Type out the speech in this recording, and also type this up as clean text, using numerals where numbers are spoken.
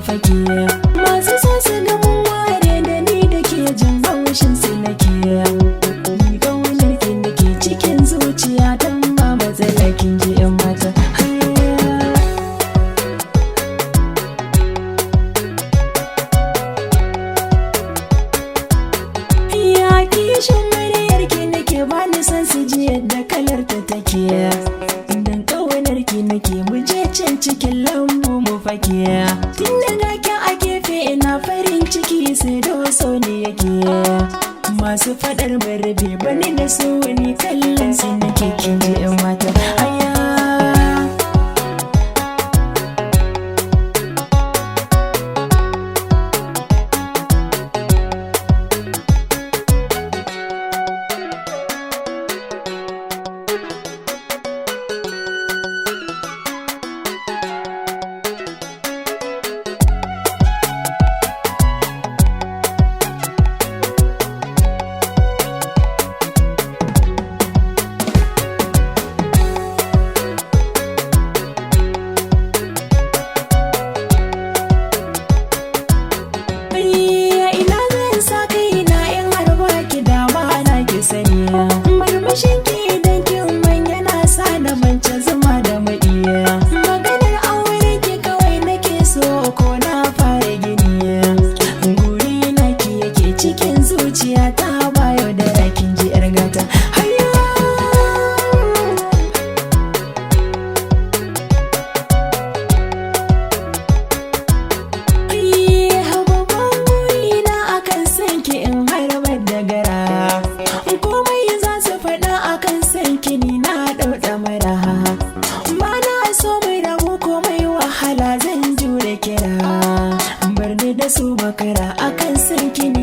fake. Masu so su ga mun ware da ni da ke jin haushin su nake. Ni kaunar ki nake cikin zuciya dan ba matsala kin ji yan mata. Ya kishin muryar ki nake bani san su ji yadda kalar ta take. Dan kaunar ki nake mu je can cikin lambu mu fake. Tunda nake a gefe ina farin ciki sai doso ne yake. Masu fadar barbe bani da su ni kallon su nake kin ji yan mata. Murmushin ki idan kin man yana sa na mance zuma da maɗiya. Maganar aure ki kawai nake so ko na fara gini. Guri na ki yake cikin zuciya ta bayo da rakin ji yar gata. Babban burina akan san ki in harbar da gara. Komai za su faɗa akan san kini na ɗauɗa mara. Ba na so mai rabu komai wahala zan jure kira. Bar ni da su bakara akan san kini